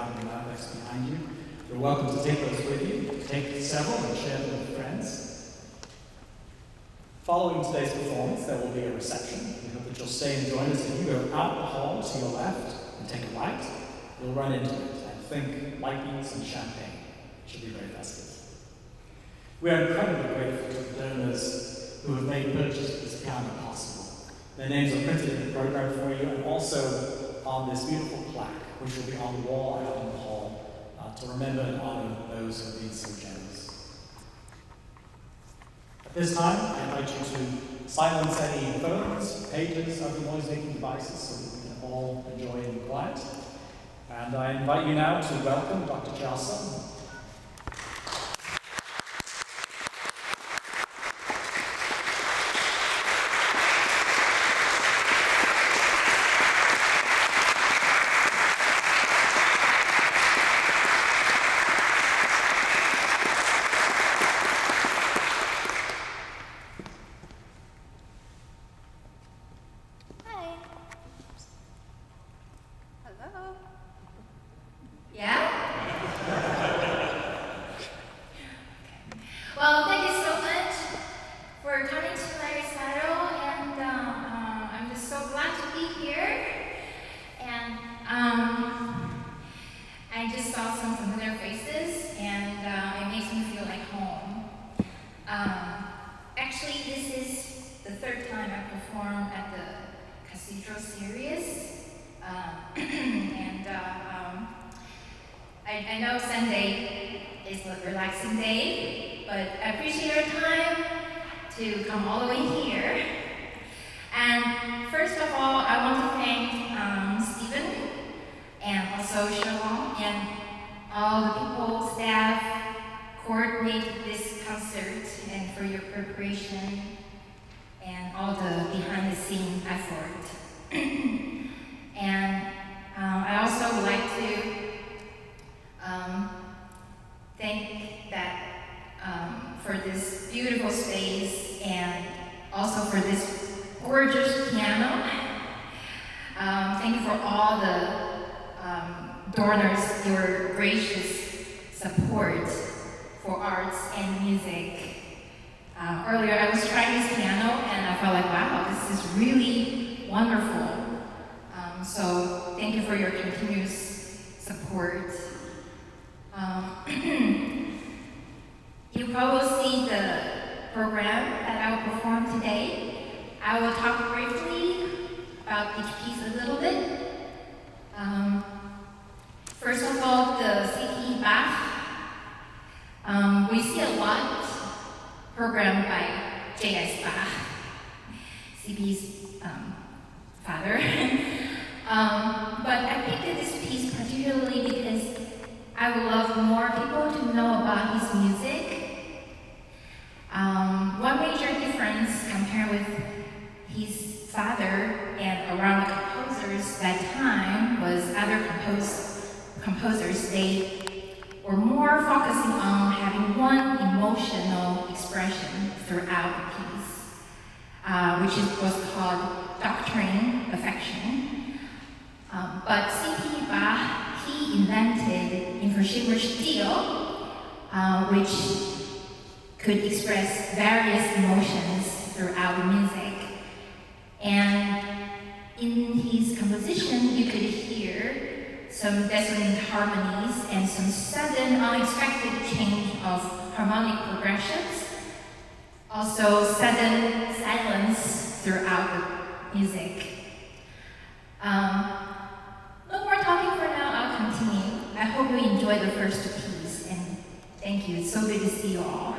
around the manifest behind you. You're welcome to take those with you, take several and share them with friends. Following today's performance, there will be a reception. We hope that you'll stay and join us. If you go out the hall to your left and take a right, you'll run into it and think light beans and champagne. It should be very festive. We are incredibly grateful to the donors who have made purchase of this piano possible. Their names are printed in the program for you and also on this beautiful plaque, which will be on the wall out in the hall to remember and honor those who have been so generous. At this time, I invite you to silence any phones, pages, other noise-making devices so that we can all enjoy in quiet. And I invite you now to welcome Dr. Jiao. I know Sunday is a relaxing day, but I appreciate your time to come all the way here. And first of all, I want to thank Stephen and also Siobhan and all the people, staff, coordinate this concert and for your preparation and all the behind-the-scene effort. And I also would like to thank that for this beautiful space and also for this gorgeous piano. Thank you for all the donors, your gracious support for arts and music. Earlier I was trying this piano and I felt like, wow, this is really wonderful. So thank you for your continuous support. You probably see the program that I will perform today. I will talk briefly about each piece a little bit. First of all, the C.P.E. Bach. We see a lot programmed by J.S. Bach, C.P.E.'s father. But I picked this piece particularly because I would love more people to know about his music. One major difference compared with his father and around the composers that time was other composers, they were more focusing on having one emotional expression throughout the piece, was called doctrine affection. But C.P.E. Bach, he invented inversível stile, which could express various emotions throughout the music. And in his composition, you could hear some dissonant harmonies and some sudden, unexpected change of harmonic progressions. Also, sudden silence throughout the music. No more talking for now, I'll continue. I hope you enjoy the first piece, and thank you. It's so good to see you all.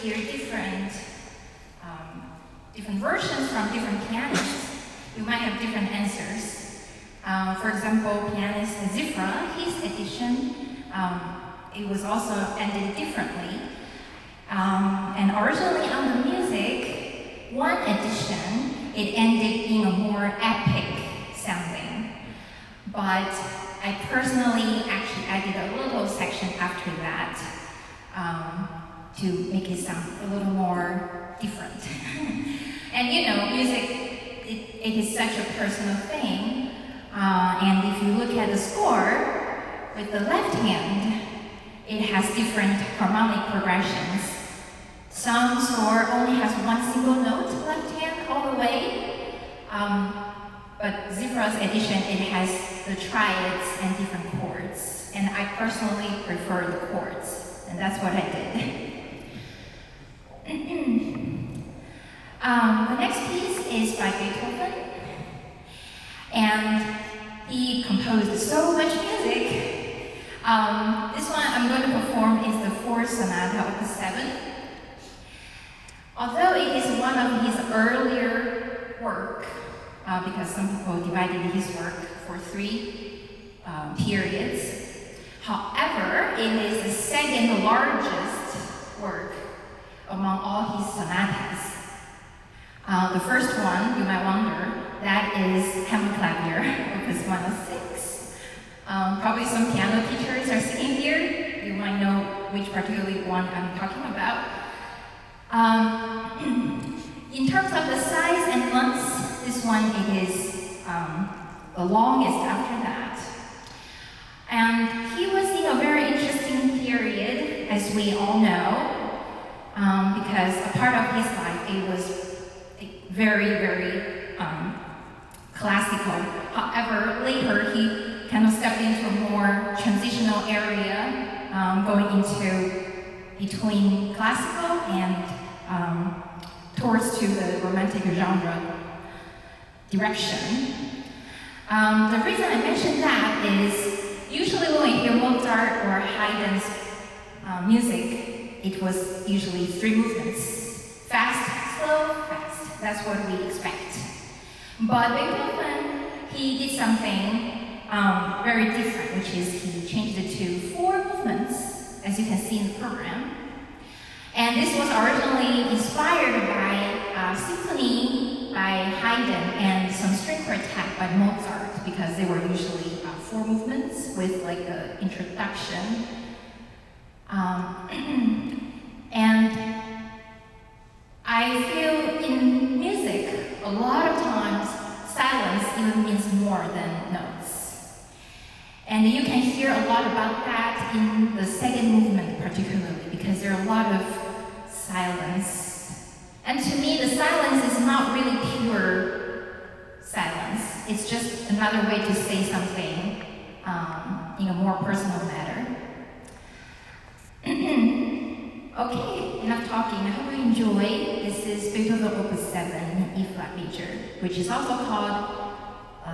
hear different versions from different pianists, you might have different answers. For example, pianist Zifra, his edition, it was also ended differently. And originally on the music, one edition, it ended in a more epic sounding. But I personally actually added a little section after that to make it sound a little more different. And you know, music, it is such a personal thing. And if you look at the score, with the left hand, it has different harmonic progressions. Some score only has one single note left hand all the way. But Zifra's edition, it has the triads and different chords. And I personally prefer the chords, and that's what I did. The next piece is by Beethoven, and he composed so much music. This one I'm going to perform is the Fourth Sonata Op. 7. Although it is one of his earlier work, because some people divided his work for 3 periods. However, it is the second largest work among all his sonatas. The first one, you might wonder, that is Hammerklavier, Opus 106. Probably some piano teachers are sitting here. You might know which particularly one I'm talking about. In terms of the size and length, this one it is the longest after that. And he was in a very interesting period, as we all know, because a part of his life, it was very, very classical. However, later he kind of stepped into a more transitional area, going into between classical and towards to the romantic genre direction. The reason I mention that is usually when we hear Mozart or Haydn's music, it was usually 3 movements: fast, slow, fast. That's what we expect. But Beethoven, he did something very different, which is he changed it to 4 movements, as you can see in the program. And this was originally inspired by symphony by Haydn and some string quartet by Mozart, because they were usually 4 movements with like an introduction. And I feel in music, a lot of times, silence even means more than notes. And you can hear a lot about that in the second movement particularly, because there are a lot of silence. And to me, the silence is not really pure silence. It's just another way to say something in a more personal manner. Okay, enough talking. I hope you enjoy. This is Beethoven Opus 7 in E-flat major, which is also called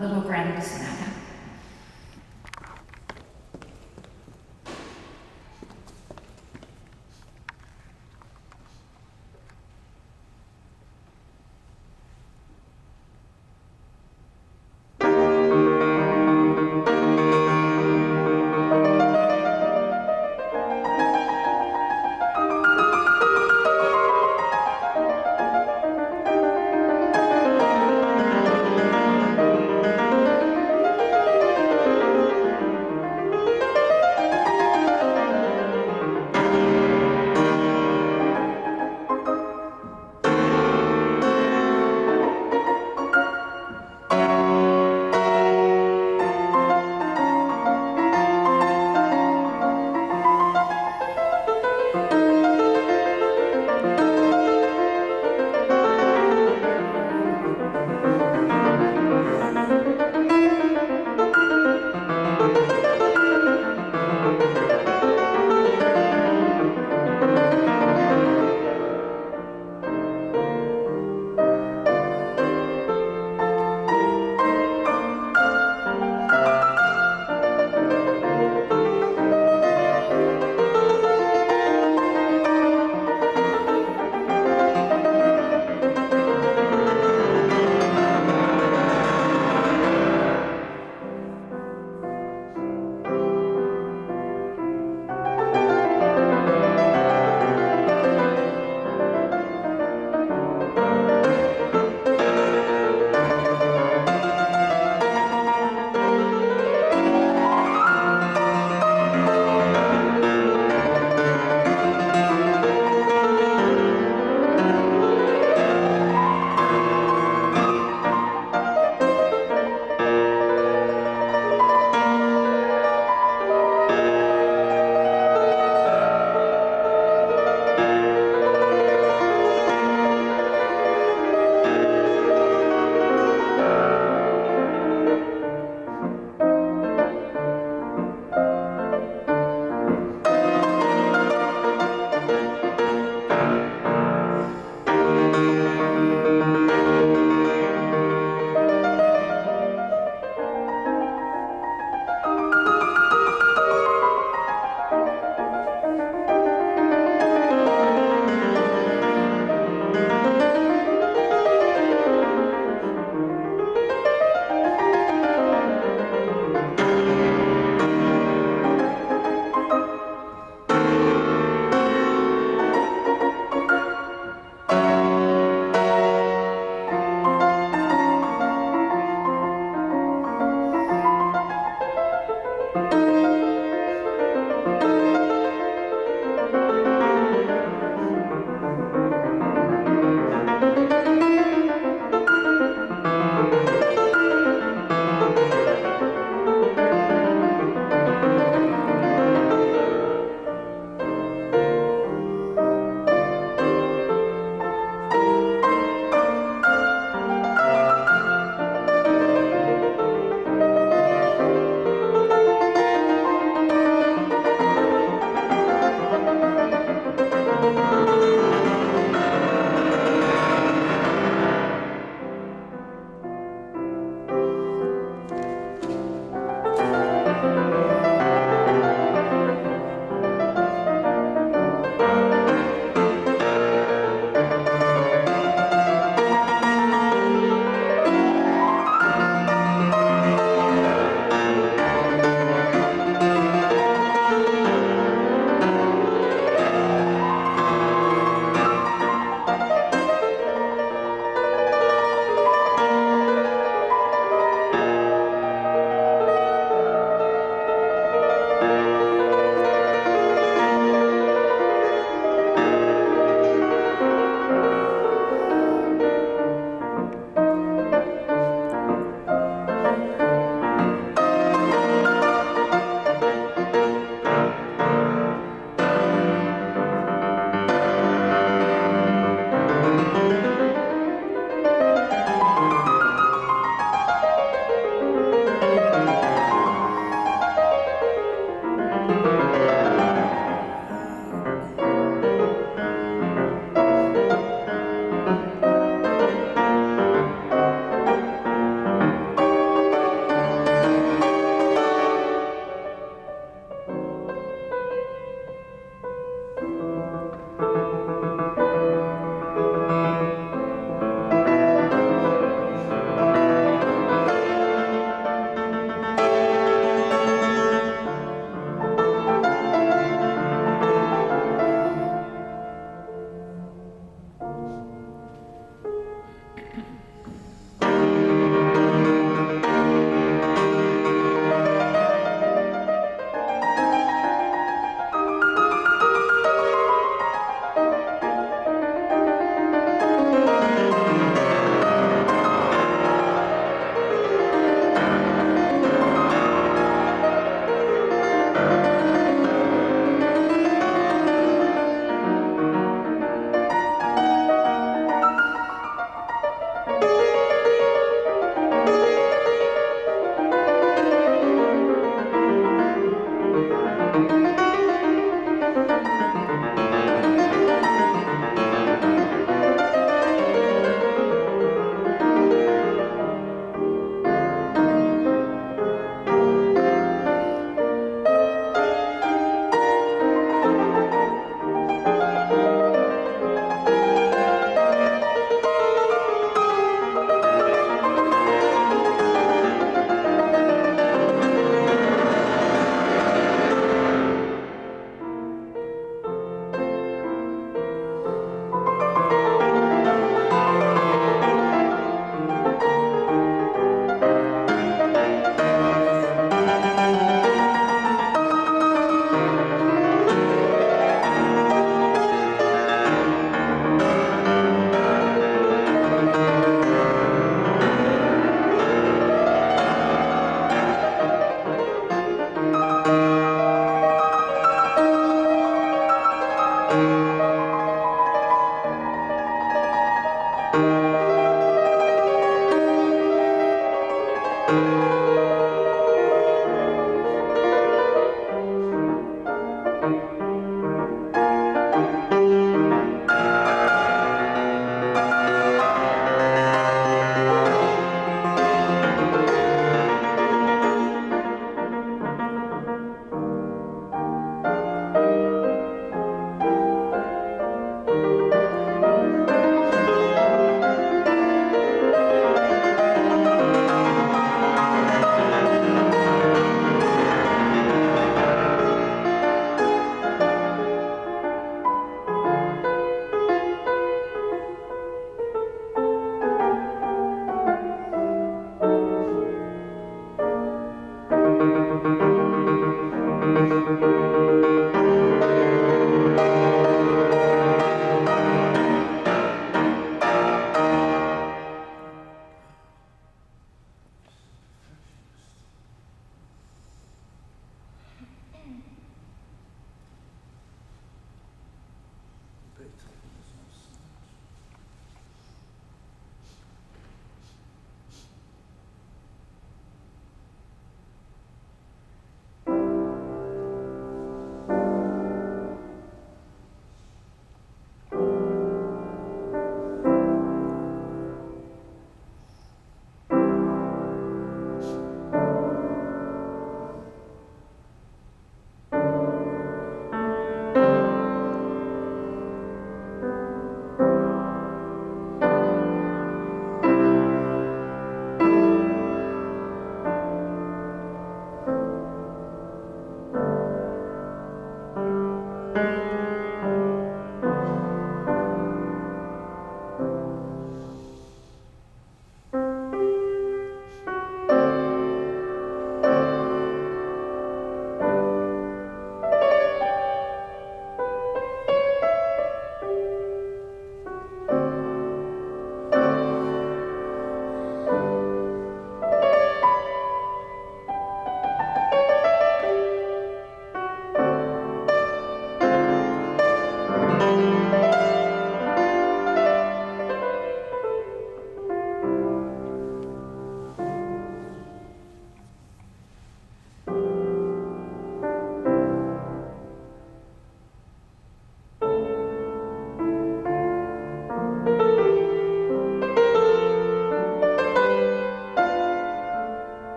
Little Gran Sonata.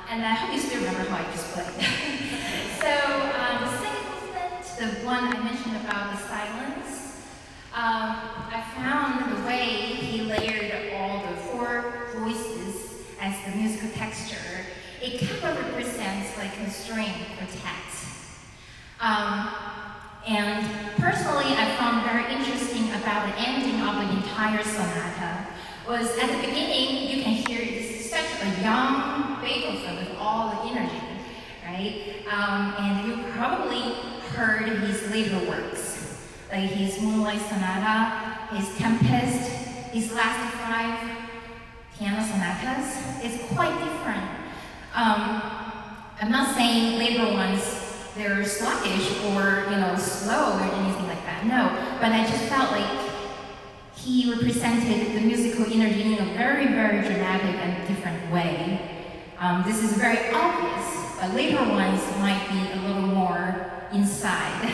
And I hope you still remember how I just played. So the second movement, the one I mentioned about the silence, I found the way he layered all the four voices as the musical texture, it kind of represents like a string quartet. And personally, I found very interesting about the ending of the entire sonata was at the beginning, you can hear it's such a young Beethoven with all the energy, right? And you probably heard his later works, like his Moonlight Sonata, his Tempest, his last 5 piano sonatas. It's quite different. I'm not saying later ones they're sluggish or slow or anything like that. No, but I just felt like he represented the musical energy in a very, very dramatic and different way. This is very obvious, but later ones might be a little more inside.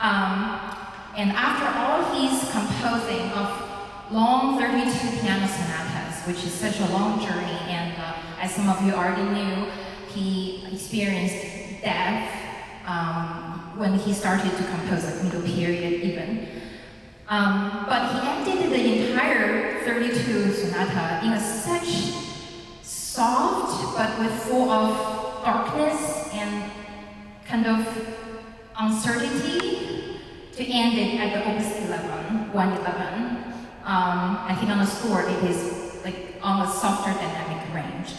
And after all he's composing of long 32 piano sonatas, which is such a long journey, and as some of you already knew, he experienced death when he started to compose, like middle period even. But he ended the entire 32 sonata in a such soft, but with full of darkness and kind of uncertainty, to end it at the Opus 11, 111. I think on the score it is like on a softer dynamic range.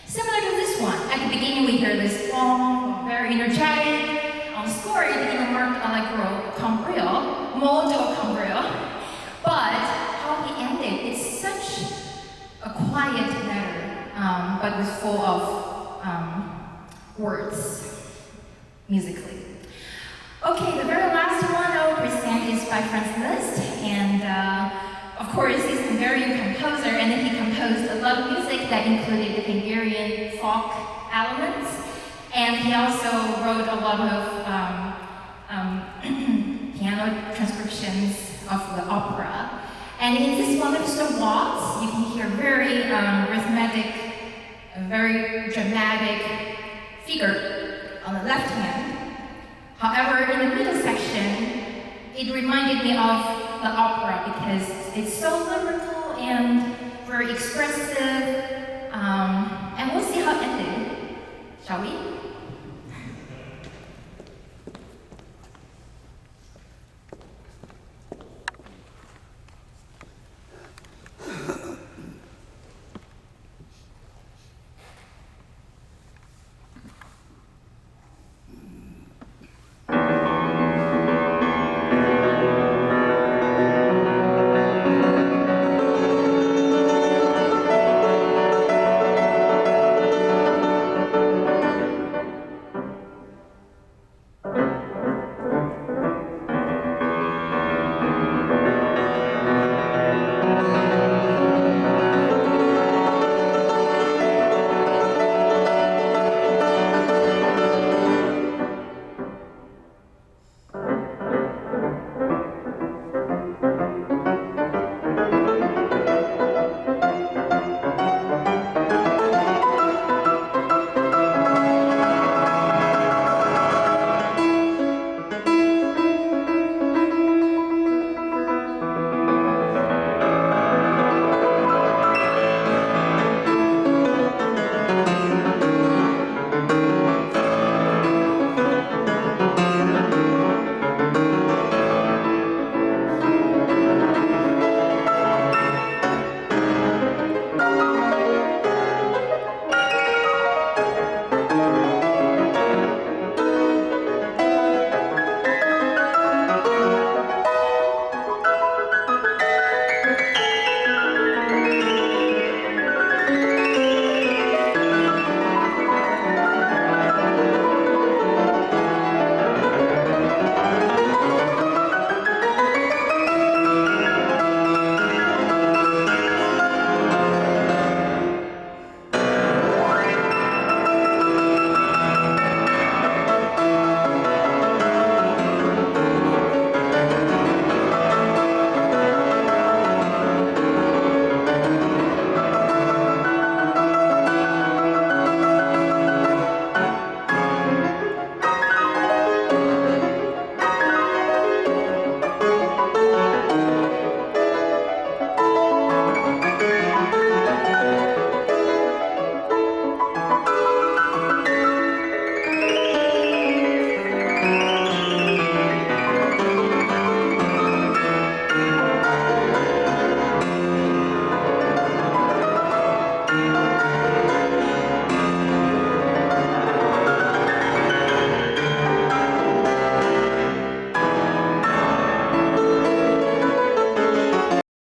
Similar to this one, at the beginning we hear this long, very energetic. On the score it is marked Allegro con brio, molto con brio. But how he ended, it's such a quiet letter, but with full of words musically. Okay, the very last one I will present is by Franz Liszt, and of course he's a Hungarian composer, and then he composed a lot of music that included the Hungarian folk elements, and he also wrote a lot of piano transcriptions of the opera. And in this Liszt Mephisto Waltz, you can hear very rhythmic, very dramatic figure on the left hand. However, in the middle section, it reminded me of the opera because it's so lyrical and very expressive. And we'll see how it ended. Shall we?